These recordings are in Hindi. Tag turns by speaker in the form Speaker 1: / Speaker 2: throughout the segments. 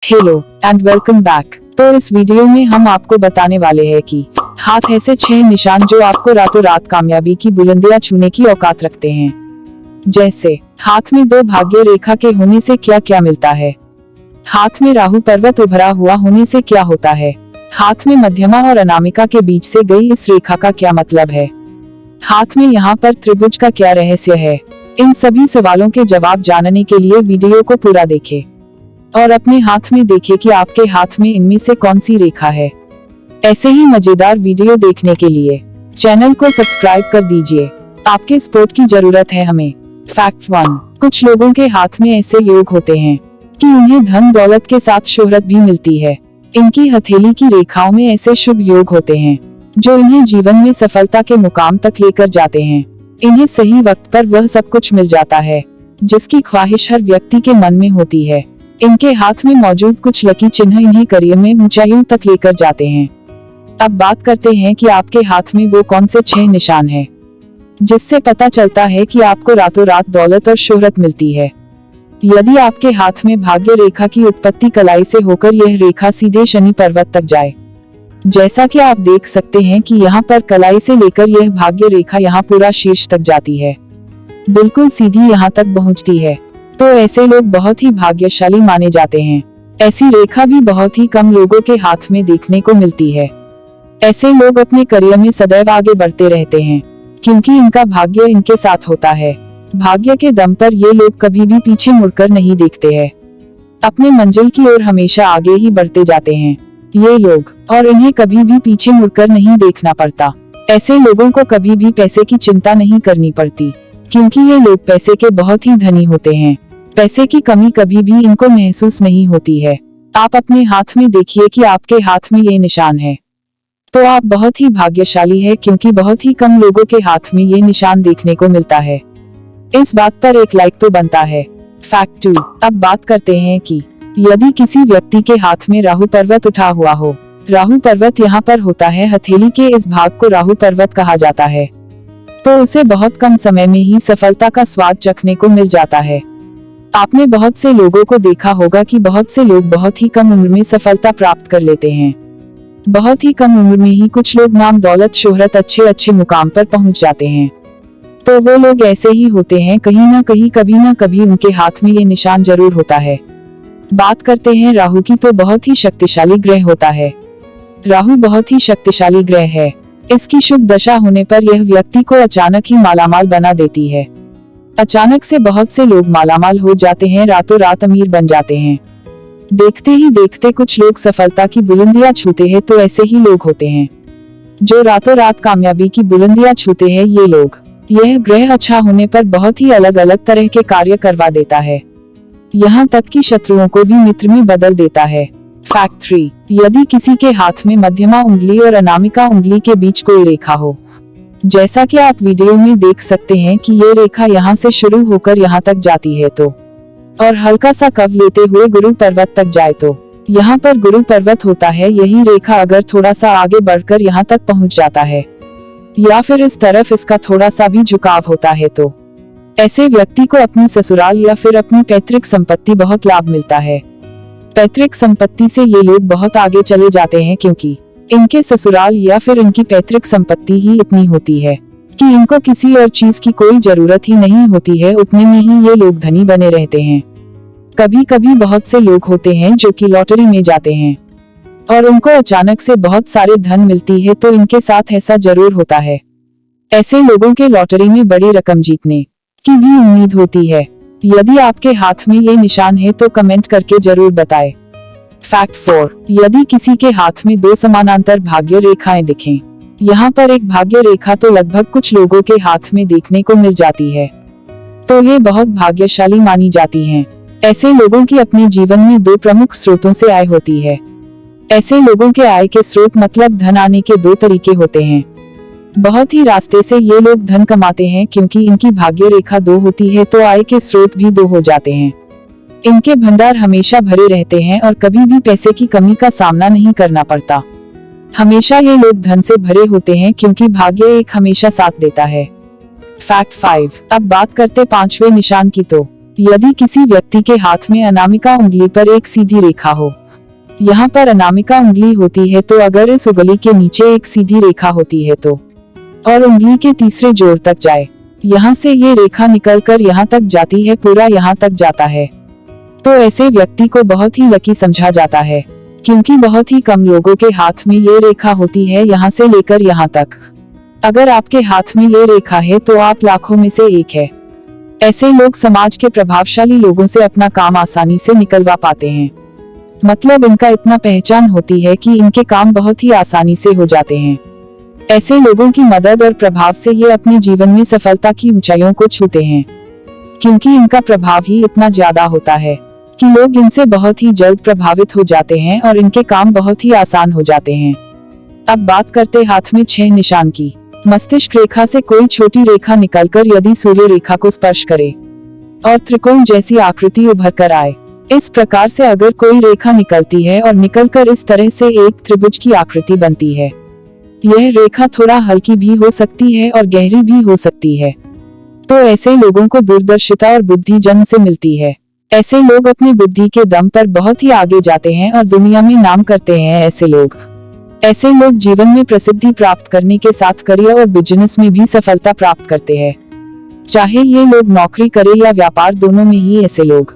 Speaker 1: Hello and welcome back. तो इस वीडियो में हम आपको बताने वाले हैं कि हाथ ऐसे 6 निशान जो आपको रातों रात कामयाबी की बुलंदियां छूने की औकात रखते हैं। जैसे हाथ में 2 भाग्य रेखा के होने से क्या क्या मिलता है। हाथ में राहु पर्वत उभरा हुआ होने से क्या होता है। हाथ में मध्यमा और अनामिका के बीच से गई इस रेखा का क्या मतलब है। हाथ में यहाँ पर त्रिभुज का क्या रहस्य है। इन सभी सवालों के जवाब जानने के लिए वीडियो को पूरा देखें और अपने हाथ में देखें कि आपके हाथ में इनमें से कौन सी रेखा है। ऐसे ही मजेदार वीडियो देखने के लिए चैनल को सब्सक्राइब कर दीजिए। आपके सपोर्ट की जरूरत है हमें। फैक्ट 1, कुछ लोगों के हाथ में ऐसे योग होते हैं कि उन्हें धन दौलत के साथ शोहरत भी मिलती है। इनकी हथेली की रेखाओं में ऐसे शुभ योग होते हैं जो इन्हें जीवन में सफलता के मुकाम तक लेकर जाते हैं। इन्हें सही वक्त पर वह सब कुछ मिल जाता है जिसकी ख्वाहिश हर व्यक्ति के मन में होती है। इनके हाथ में मौजूद कुछ लकी चिन्ह इन्हें करियर में ऊंचाइयों तक लेकर जाते हैं। अब बात करते हैं कि आपके हाथ में वो कौन से 6 निशान हैं जिससे पता चलता है कि आपको रातों रात दौलत और शोहरत मिलती है। यदि आपके हाथ में भाग्य रेखा की उत्पत्ति कलाई से होकर यह रेखा सीधे शनि पर्वत तक जाए, जैसा कि आप देख सकते हैं कि यहाँ पर कलाई से लेकर यह भाग्य रेखा यहाँ पूरा शीर्ष तक जाती है, बिल्कुल सीधी यहाँ तक पहुँचती है, तो ऐसे लोग बहुत ही भाग्यशाली माने जाते हैं। ऐसी रेखा भी बहुत ही कम लोगों के हाथ में देखने को मिलती है। ऐसे लोग अपने करियर में सदैव आगे बढ़ते रहते हैं क्योंकि इनका भाग्य इनके साथ होता है। भाग्य के दम पर ये लोग कभी भी पीछे मुड़कर नहीं देखते हैं, अपने मंजिल की ओर हमेशा आगे ही बढ़ते जाते हैं ये लोग, और इन्हें कभी भी पीछे मुड़कर नहीं देखना पड़ता। ऐसे लोगों को कभी भी पैसे की चिंता नहीं करनी पड़ती क्योंकि ये लोग पैसे के बहुत ही धनी होते हैं। पैसे की कमी कभी भी इनको महसूस नहीं होती है। आप अपने हाथ में देखिए कि आपके हाथ में ये निशान है, तो आप बहुत ही भाग्यशाली है क्योंकि बहुत ही कम लोगों के हाथ में ये निशान देखने को मिलता है। इस बात पर एक लाइक तो बनता है। फैक्ट 2, अब बात करते हैं कि यदि किसी व्यक्ति के हाथ में राहु पर्वत उठा हुआ हो। राहु पर्वत यहाँ पर होता है, हथेली के इस भाग को राहु पर्वत कहा जाता है, तो उसे बहुत कम समय में ही सफलता का स्वाद चखने को मिल जाता है। आपने बहुत से लोगों को देखा होगा कि बहुत से लोग बहुत ही कम उम्र में सफलता प्राप्त कर लेते हैं। बहुत ही कम उम्र में ही कुछ लोग नाम दौलत शोहरत अच्छे मुकाम पर पहुंच जाते हैं। तो वो लोग ऐसे ही होते हैं, कहीं ना कहीं कभी ना कभी उनके हाथ में ये निशान जरूर होता है। बात करते हैं राहु की, तो बहुत ही शक्तिशाली ग्रह होता है। राहु बहुत ही शक्तिशाली ग्रह है। इसकी शुभ दशा होने पर यह व्यक्ति को अचानक ही मालामाल बना देती है। अचानक से बहुत से लोग मालामाल हो जाते हैं, रातों रात अमीर बन जाते हैं। देखते ही देखते कुछ लोग सफलता की बुलंदियां छूते हैं, तो ऐसे ही लोग होते हैं जो रातों रात कामयाबी की बुलंदियां छूते हैं ये लोग। यह ग्रह अच्छा होने पर बहुत ही अलग अलग तरह के कार्य करवा देता है, यहाँ तक कि शत्रुओं को भी मित्र में बदल देता है। फैक्ट 3, यदि किसी के हाथ में मध्यमा उंगली और अनामिका उंगली के बीच कोई रेखा हो, जैसा कि आप वीडियो में देख सकते हैं कि ये रेखा यहाँ से शुरू होकर यहाँ तक जाती है, तो और हल्का सा कव लेते हुए गुरु पर्वत तक जाए, तो यहाँ पर गुरु पर्वत होता है। यही रेखा अगर थोड़ा सा आगे बढ़कर यहाँ तक पहुँच जाता है या फिर इस तरफ इसका थोड़ा सा भी झुकाव होता है, तो ऐसे व्यक्ति को अपनी ससुराल या फिर अपनी पैतृक संपत्ति बहुत लाभ मिलता है। पैतृक संपत्ति से ये लोग बहुत आगे चले जाते हैं क्योंकि इनके ससुराल या फिर इनकी पैतृक संपत्ति ही इतनी होती है कि इनको किसी और चीज की कोई जरूरत ही नहीं होती है। उतने में ही ये लोग धनी बने रहते हैं। कभी कभी बहुत से लोग होते हैं जो कि लॉटरी में जाते हैं और उनको अचानक से बहुत सारे धन मिलती है, तो इनके साथ ऐसा जरूर होता है। ऐसे लोगों के लॉटरी में बड़ी रकम जीतने की भी उम्मीद होती है। यदि आपके हाथ में ये निशान है तो कमेंट करके जरूर बताएं। फैक्ट 4, यदि किसी के हाथ में 2 समानांतर भाग्य रेखाएं दिखें, यहाँ पर एक भाग्य रेखा तो लगभग कुछ लोगों के हाथ में देखने को मिल जाती है, तो ये बहुत भाग्यशाली मानी जाती हैं। ऐसे लोगों की अपने जीवन में 2 प्रमुख स्रोतों से आय होती है। ऐसे लोगों के आय के स्रोत मतलब धन आने के 2 तरीके होते हैं। बहुत ही रास्ते से ये लोग धन कमाते हैं क्योंकि इनकी भाग्य रेखा 2 होती है, तो आय के स्रोत भी 2 हो जाते हैं। इनके भंडार हमेशा भरे रहते हैं और कभी भी पैसे की कमी का सामना नहीं करना पड़ता। हमेशा ये लोग धन से भरे होते हैं क्योंकि भाग्य एक हमेशा साथ देता है। फैक्ट 5, अब बात करते 5वें निशान की, तो यदि किसी व्यक्ति के हाथ में अनामिका उंगली पर एक सीधी रेखा हो, यहाँ पर अनामिका उंगली होती है, तो अगर इस उंगली के नीचे एक सीधी रेखा होती है तो, और उंगली के तीसरे जोड़ तक जाए, यहाँ से ये रेखा निकलकर यहाँ तक जाती है, पूरा यहाँ तक जाता है, तो ऐसे व्यक्ति को बहुत ही लकी समझा जाता है, क्योंकि बहुत ही कम लोगों के हाथ में ये रेखा होती है, यहाँ से लेकर यहाँ तक। अगर आपके हाथ में ये रेखा है तो आप लाखों में से एक है। ऐसे लोग समाज के प्रभावशाली लोगों से अपना काम आसानी से निकलवा पाते हैं। मतलब इनका इतना पहचान होती है कि इनके काम बहुत ही आसानी से हो जाते हैं। ऐसे लोगों की मदद और प्रभाव से ये अपने जीवन में सफलता की ऊंचाइयों को छूते हैं, क्योंकि इनका प्रभाव ही इतना ज्यादा होता है कि लोग इनसे बहुत ही जल्द प्रभावित हो जाते हैं और इनके काम बहुत ही आसान हो जाते हैं। अब बात करते हाथ में 6 निशान की। मस्तिष्क रेखा से कोई छोटी रेखा निकलकर यदि सूर्य रेखा को स्पर्श करे और त्रिकोण जैसी आकृति उभर कर आए, इस प्रकार से अगर कोई रेखा निकलती है और निकलकर इस तरह से एक त्रिभुज की आकृति बनती है, यह रेखा थोड़ा हल्की भी हो सकती है और गहरी भी हो सकती है, तो ऐसे लोगों को दूरदर्शिता और बुद्धि जन्म से मिलती है। ऐसे लोग अपनी बुद्धि के दम पर बहुत ही आगे जाते हैं और दुनिया में नाम करते हैं। ऐसे लोग जीवन में प्रसिद्धि प्राप्त करने के साथ करियर और बिजनेस में भी सफलता प्राप्त करते हैं। चाहे ये लोग नौकरी करें या व्यापार, दोनों में ही ऐसे लोग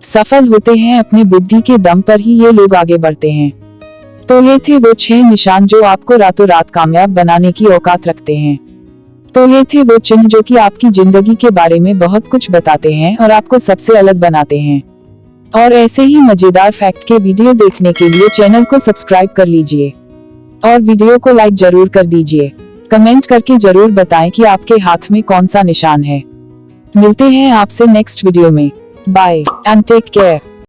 Speaker 1: सफल होते हैं। अपनी बुद्धि के दम पर ही ये लोग आगे बढ़ते हैं। तो ये थे वो 6 निशान जो आपको रातों रात कामयाब बनाने की औकात रखते हैं। तो ये थे वो चिन्ह जो कि आपकी जिंदगी के बारे में बहुत कुछ बताते हैं और आपको सबसे अलग बनाते हैं। और ऐसे ही मजेदार फैक्ट के वीडियो देखने के लिए चैनल को सब्सक्राइब कर लीजिए और वीडियो को लाइक जरूर कर दीजिए। कमेंट करके जरूर बताएं कि आपके हाथ में कौन सा निशान है। मिलते हैं आपसे नेक्स्ट वीडियो में। Bye and take care.